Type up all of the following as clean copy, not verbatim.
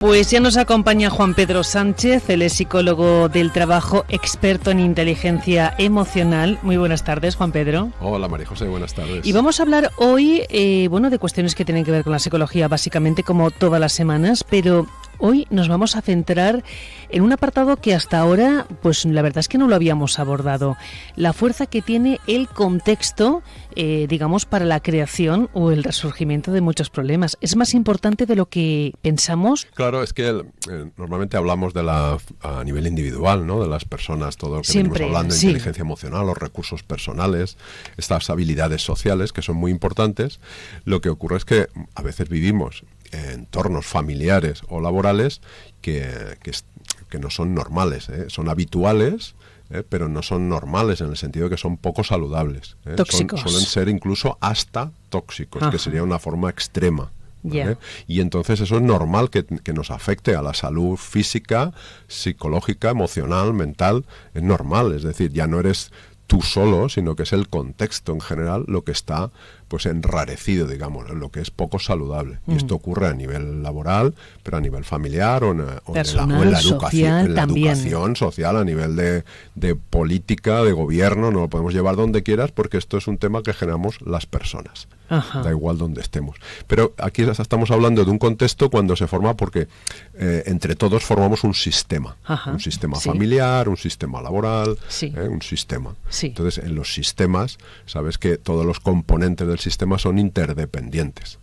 Pues ya nos acompaña Juan Pedro Sánchez, él es psicólogo del trabajo, experto en inteligencia emocional. Muy buenas tardes, Juan Pedro. Hola, María José, buenas tardes. Y vamos a hablar hoy, de cuestiones que tienen que ver con la psicología, básicamente como todas las semanas, pero hoy nos vamos a centrar en un apartado que hasta ahora, pues la verdad es que no lo habíamos abordado. La fuerza que tiene el contexto, para la creación o el resurgimiento de muchos problemas. ¿Es más importante de lo que pensamos? Claro, es que normalmente hablamos a nivel individual, ¿no? De las personas, todo lo que Siempre, venimos hablando, sí. Inteligencia emocional, los recursos personales, estas habilidades sociales que son muy importantes. Lo que ocurre es que a veces vivimos en entornos familiares o laborales que no son normales, son habituales, pero no son normales en el sentido de que son poco saludables. Tóxicos. Suelen ser incluso hasta tóxicos, Ajá. que sería una forma extrema. ¿Vale? Yeah. Y entonces eso es normal que nos afecte a la salud física, psicológica, emocional, mental. Es normal, es decir, ya no eres tú solo, sino que es el contexto en general lo que está pues enrarecido, digamos, lo que es poco saludable. Y esto ocurre a nivel laboral, pero a nivel familiar o en la educación social, a nivel de política, de gobierno, no lo podemos llevar donde quieras porque esto es un tema que generamos las personas. Ajá. Da igual donde estemos. Pero aquí estamos hablando de un contexto cuando se forma porque entre todos formamos un sistema. Ajá. Un sistema Sí. familiar, un sistema laboral, Sí. Un sistema. Sí. Entonces, en los sistemas, sabes que todos los componentes del sistema son interdependientes.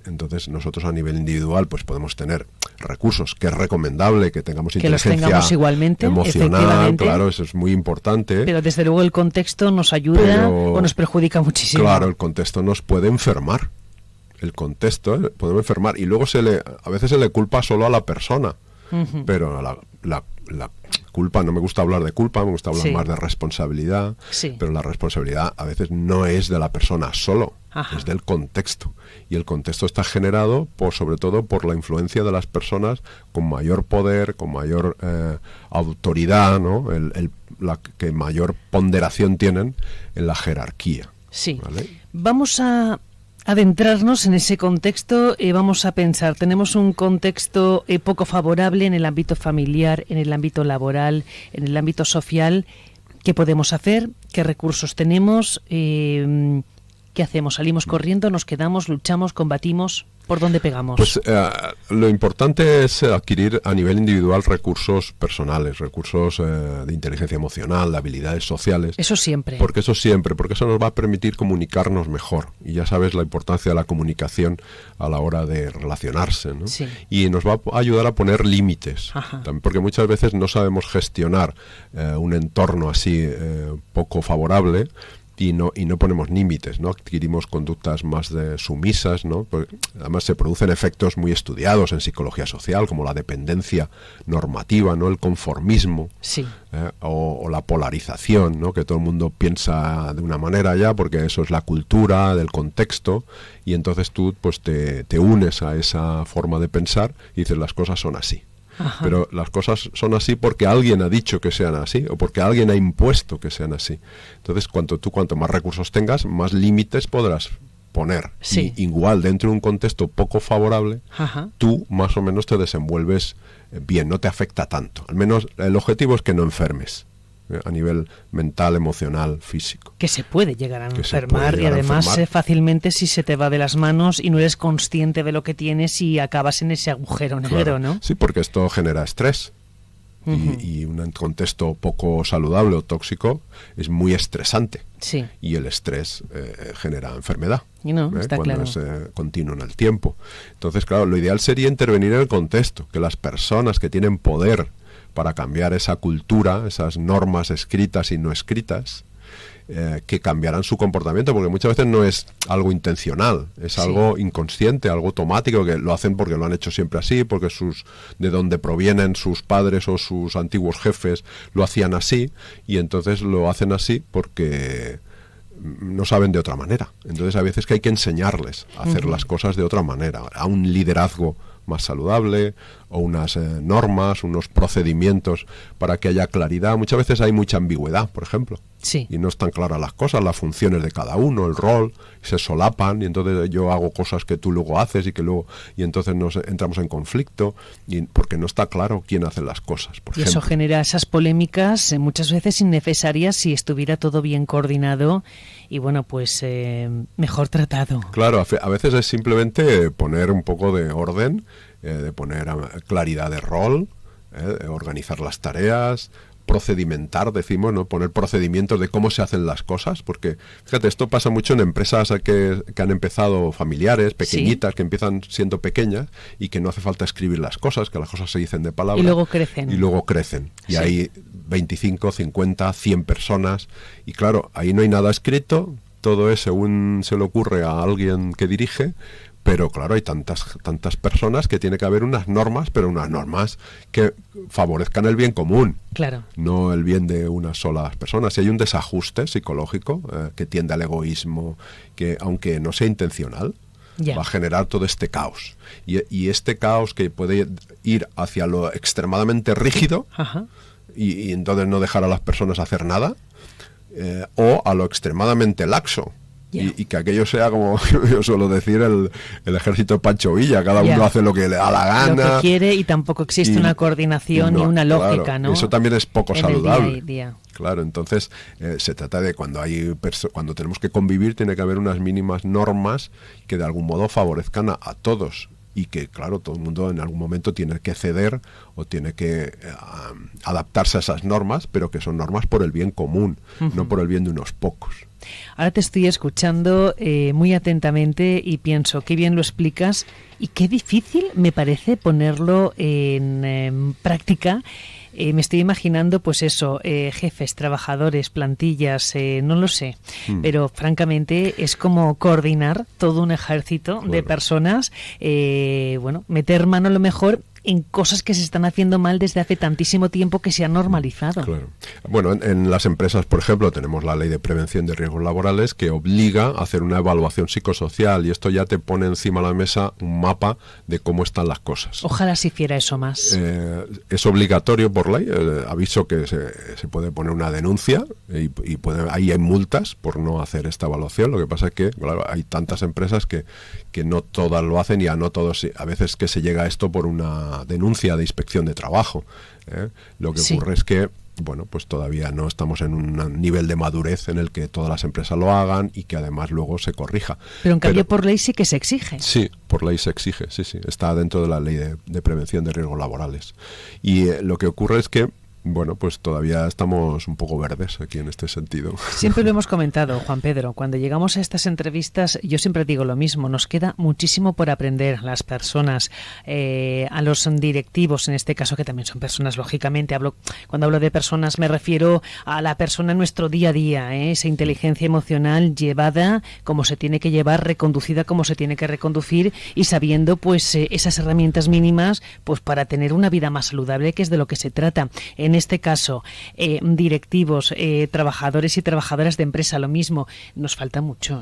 Entonces, nosotros a nivel individual pues podemos tener recursos, que es recomendable que tengamos que los inteligencia tengamos igualmente, emocional, efectivamente. claro, eso es muy importante. Pero desde luego el contexto nos ayuda o nos perjudica muchísimo. Claro, el contexto nos puede enfermar. El contexto puede enfermar. Y luego a veces se le culpa solo a la persona. Uh-huh. Pero la culpa, no me gusta hablar de culpa, me gusta hablar Sí. más de responsabilidad. Sí. Pero la responsabilidad a veces no es de la persona solo, Ajá. es del contexto. Y el contexto está generado sobre todo por la influencia de las personas con mayor poder, con mayor autoridad, ¿no? La que mayor ponderación tienen en la jerarquía. Sí. ¿Vale? Vamos a adentrarnos en ese contexto, vamos a pensar, tenemos un contexto poco favorable en el ámbito familiar, en el ámbito laboral, en el ámbito social. ¿Qué podemos hacer? ¿Qué recursos tenemos? ¿Qué hacemos? ¿Salimos corriendo? ¿Nos quedamos? ¿Luchamos? ¿Combatimos? ¿Por dónde pegamos? Pues lo importante es adquirir a nivel individual recursos personales, recursos de inteligencia emocional, de habilidades sociales. Eso siempre. Porque eso nos va a permitir comunicarnos mejor. Y ya sabes la importancia de la comunicación a la hora de relacionarse, ¿no? Sí. Y nos va a ayudar a poner límites. Ajá. También porque muchas veces no sabemos gestionar un entorno así poco favorable. Y no ponemos límites, ¿no? Adquirimos conductas más sumisas, ¿no? Porque además se producen efectos muy estudiados en psicología social, como la dependencia normativa, ¿no? El conformismo, Sí. o la polarización, ¿no? Que todo el mundo piensa de una manera ya, porque eso es la cultura del contexto, y entonces tú pues te unes a esa forma de pensar y dices las cosas son así. Ajá. Pero las cosas son así porque alguien ha dicho que sean así o porque alguien ha impuesto que sean así. Entonces, cuanto más recursos tengas, más límites podrás poner. Sí. Y igual, dentro de un contexto poco favorable, Ajá. tú más o menos te desenvuelves bien, no te afecta tanto. Al menos el objetivo es que no enfermes a nivel mental, emocional, físico. Que se puede llegar a Que se enfermar puede y llegar a además enfermar. fácilmente si se te va de las manos y no eres consciente de lo que tienes y acabas en ese agujero negro, Claro. ¿no? Sí, porque esto genera estrés. Ujú. Y un contexto poco saludable o tóxico es muy estresante. Sí. Y el estrés genera enfermedad. Y no, está cuando claro. es continuo en el tiempo. Entonces, claro, lo ideal sería intervenir en el contexto, que las personas que tienen poder para cambiar esa cultura, esas normas escritas y no escritas, que cambiarán su comportamiento, porque muchas veces no es algo intencional, es Sí. algo inconsciente, algo automático, que lo hacen porque lo han hecho siempre así, porque de donde provienen sus padres o sus antiguos jefes lo hacían así, y entonces lo hacen así porque no saben de otra manera. Entonces a veces que hay que enseñarles a hacer las cosas de otra manera, a un liderazgo más saludable o unas normas, unos procedimientos para que haya claridad. Muchas veces hay mucha ambigüedad, por ejemplo. Sí. Y no están claras las cosas, las funciones de cada uno, el rol, se solapan y entonces yo hago cosas que tú luego haces y entonces entramos en conflicto porque no está claro quién hace las cosas. Por ejemplo. Eso genera esas polémicas muchas veces innecesarias si estuviera todo bien coordinado y bueno, pues mejor tratado. Claro, a veces es simplemente poner un poco de orden, de poner claridad de rol, organizar las tareas, procedimentar, decimos, ¿no? Poner procedimientos de cómo se hacen las cosas, porque fíjate, esto pasa mucho en empresas que han empezado familiares, pequeñitas, que empiezan siendo pequeñas y que no hace falta escribir las cosas, que las cosas se dicen de palabra. Y luego crecen. Y sí. Hay 25, 50, 100 personas y claro, ahí no hay nada escrito, todo es según se le ocurre a alguien que dirige. Pero claro, hay tantas personas que tiene que haber unas normas, pero unas normas que favorezcan el bien común, claro, no el bien de unas solas personas. Si hay un desajuste psicológico que tiende al egoísmo, que aunque no sea intencional, va a generar todo este caos. Y este caos que puede ir hacia lo extremadamente rígido y entonces no dejar a las personas hacer nada, o a lo extremadamente laxo. Y que aquello sea, como yo suelo decir, el ejército de Pancho Villa, cada uno hace lo que le da la gana. Lo que quiere y tampoco existe una coordinación ni una lógica, claro, ¿no? Eso también es poco saludable. Día a día. Claro, entonces se trata de cuando tenemos que convivir, tiene que haber unas mínimas normas que de algún modo favorezcan a todos. Y que, claro, todo el mundo en algún momento tiene que ceder o tiene que adaptarse a esas normas, pero que son normas por el bien común, no por el bien de unos pocos. Ahora te estoy escuchando muy atentamente y pienso, qué bien lo explicas y qué difícil me parece ponerlo en práctica. Me estoy imaginando, pues eso, jefes, trabajadores, plantillas, no lo sé, pero francamente es como coordinar todo un ejército de personas, meter mano a lo mejor en cosas que se están haciendo mal desde hace tantísimo tiempo que se han normalizado. Claro. Bueno, en las empresas, por ejemplo, tenemos la Ley de Prevención de Riesgos Laborales que obliga a hacer una evaluación psicosocial y esto ya te pone encima de la mesa un mapa de cómo están las cosas. Ojalá se hiciera eso más. Es obligatorio por ley, aviso que se puede poner una denuncia y ahí hay multas por no hacer esta evaluación. Lo que pasa es que, claro, hay tantas empresas que no todas lo hacen y a veces que se llega a esto por una denuncia de inspección de trabajo. Lo que ocurre es que pues todavía no estamos en un nivel de madurez en el que todas las empresas lo hagan y que además luego se corrija. Pero en cambio por ley sí que se exige. Sí, por ley se exige, sí. Está dentro de la Ley de Prevención de Riesgos Laborales. Y lo que ocurre es que pues todavía estamos un poco verdes aquí en este sentido. Siempre lo hemos comentado, Juan Pedro, cuando llegamos a estas entrevistas, yo siempre digo lo mismo, nos queda muchísimo por aprender, las personas, a los directivos, en este caso, que también son personas, lógicamente, cuando hablo de personas me refiero a la persona en nuestro día a día, esa inteligencia emocional llevada como se tiene que llevar, reconducida como se tiene que reconducir y sabiendo esas herramientas mínimas para tener una vida más saludable, que es de lo que se trata. En este caso, directivos, trabajadores y trabajadoras de empresa, lo mismo, nos falta mucho.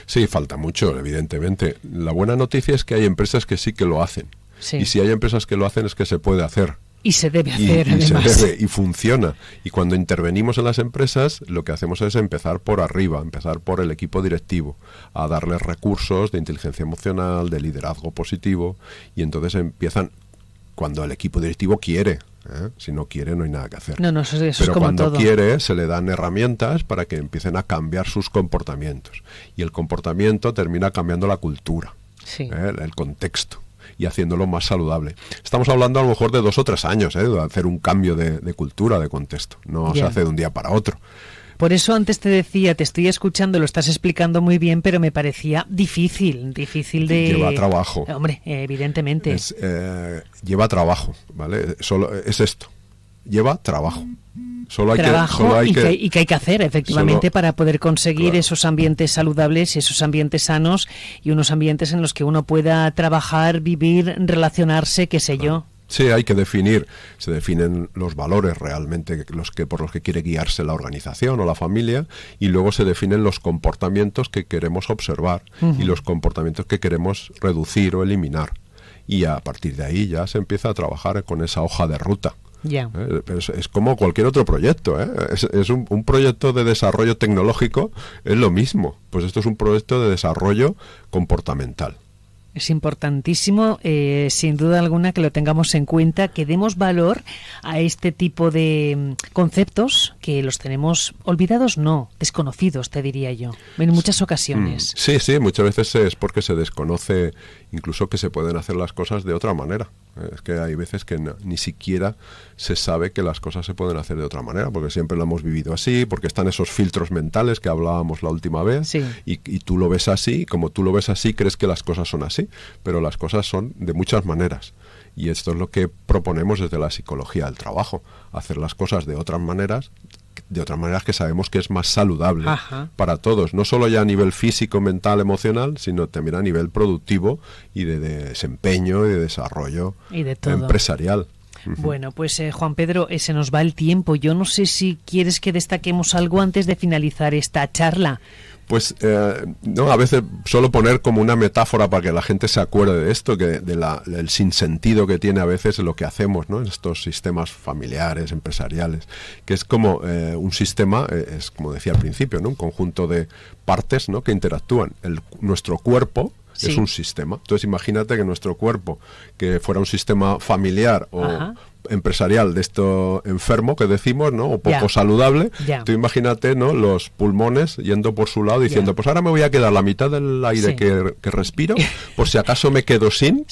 Sí, falta mucho, evidentemente. La buena noticia es que hay empresas que sí que lo hacen. Sí. Y si hay empresas que lo hacen es que se puede hacer. Y se debe hacer, además. Y funciona. Y cuando intervenimos en las empresas, lo que hacemos es empezar por arriba, empezar por el equipo directivo, a darles recursos de inteligencia emocional, de liderazgo positivo, y entonces empiezan cuando el equipo directivo quiere. Si no quiere, no hay nada que hacer. No, eso Pero es como cuando todo. quiere, se le dan herramientas para que empiecen a cambiar sus comportamientos. Y el comportamiento termina cambiando la cultura, el contexto, y haciéndolo más saludable. Estamos hablando a lo mejor de 2 o 3 años, de hacer un cambio de cultura, de contexto. No se hace de un día para otro. Por eso antes te decía, te estoy escuchando, lo estás explicando muy bien, pero me parecía difícil de... Lleva trabajo. Hombre, evidentemente. Lleva trabajo, ¿vale? Solo es esto. Lleva trabajo. Y que hay que hacer, efectivamente, para poder conseguir esos ambientes saludables y esos ambientes sanos y unos ambientes en los que uno pueda trabajar, vivir, relacionarse, qué sé yo. Sí, hay que se definen los valores realmente por los que quiere guiarse la organización o la familia, y luego se definen los comportamientos que queremos observar y los comportamientos que queremos reducir o eliminar. Y a partir de ahí ya se empieza a trabajar con esa hoja de ruta. Ya. Es como cualquier otro proyecto, ¿eh? Es un proyecto de desarrollo tecnológico, es lo mismo. Pues esto es un proyecto de desarrollo comportamental. Es importantísimo, sin duda alguna, que lo tengamos en cuenta, que demos valor a este tipo de conceptos que los tenemos olvidados, no, desconocidos, te diría yo, en muchas ocasiones. Sí, muchas veces es porque se desconoce incluso que se pueden hacer las cosas de otra manera. Es que hay veces que ni siquiera se sabe que las cosas se pueden hacer de otra manera, porque siempre lo hemos vivido así, porque están esos filtros mentales que hablábamos la última vez, sí. y tú lo ves así, y como tú lo ves así, crees que las cosas son así, pero las cosas son de muchas maneras. Y esto es lo que proponemos desde la psicología del trabajo, hacer las cosas de otras maneras que sabemos que es más saludable para todos, no solo ya a nivel físico, mental, emocional, sino también a nivel productivo y de desempeño y de desarrollo y de todo. Empresarial. Bueno, pues Juan Pedro, se nos va el tiempo. Yo no sé si quieres que destaquemos algo antes de finalizar esta charla. Pues no, a veces solo poner como una metáfora para que la gente se acuerde de esto, que del sinsentido que tiene a veces lo que hacemos, ¿no? En estos sistemas familiares, empresariales, que es como un sistema, es como decía al principio, ¿no? Un conjunto de partes, ¿no? Que interactúan. Nuestro cuerpo es un sistema. Entonces imagínate que nuestro cuerpo, que fuera un sistema familiar o empresarial de esto enfermo que decimos, ¿no? O poco saludable, tú imagínate, ¿no? Los pulmones yendo por su lado diciendo, pues ahora me voy a quedar la mitad del aire que respiro, por si acaso me quedo sin,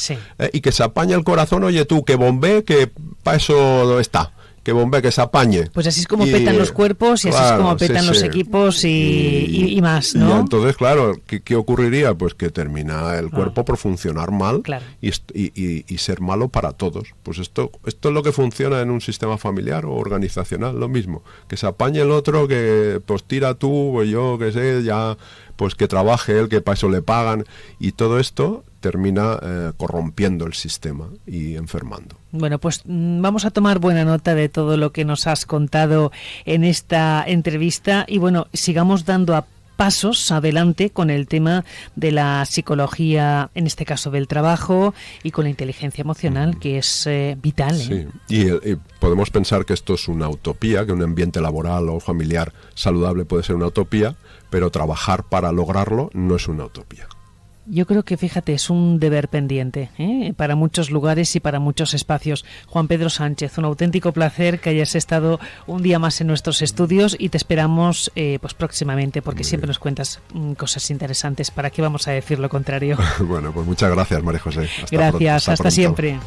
y que se apañe el corazón, oye tú, que bombee, que para eso está. Que bombee, que se apañe. Pues así es como petan los cuerpos y así es como petan los equipos y más, ¿no? Y entonces, claro, ¿qué ocurriría? Pues que termina el cuerpo por funcionar mal y ser malo para todos. Pues esto es lo que funciona en un sistema familiar o organizacional, lo mismo. Que se apañe el otro, que pues tira tú, pues yo, qué sé, ya, pues que trabaje él, que para eso le pagan. Y todo esto termina corrompiendo el sistema y enfermando. Bueno, pues vamos a tomar buena nota de todo lo que nos has contado en esta entrevista y bueno, sigamos dando a pasos adelante con el tema de la psicología, en este caso del trabajo, y con la inteligencia emocional, que es vital. Sí, y podemos pensar que esto es una utopía, que un ambiente laboral o familiar saludable puede ser una utopía, pero trabajar para lograrlo no es una utopía. Yo creo que, fíjate, es un deber pendiente para muchos lugares y para muchos espacios. Juan Pedro Sánchez, un auténtico placer que hayas estado un día más en nuestros estudios y te esperamos pues próximamente, porque siempre nos cuentas cosas interesantes. ¿Para qué vamos a decir lo contrario? Bueno, pues muchas gracias, María José. Gracias, hasta siempre.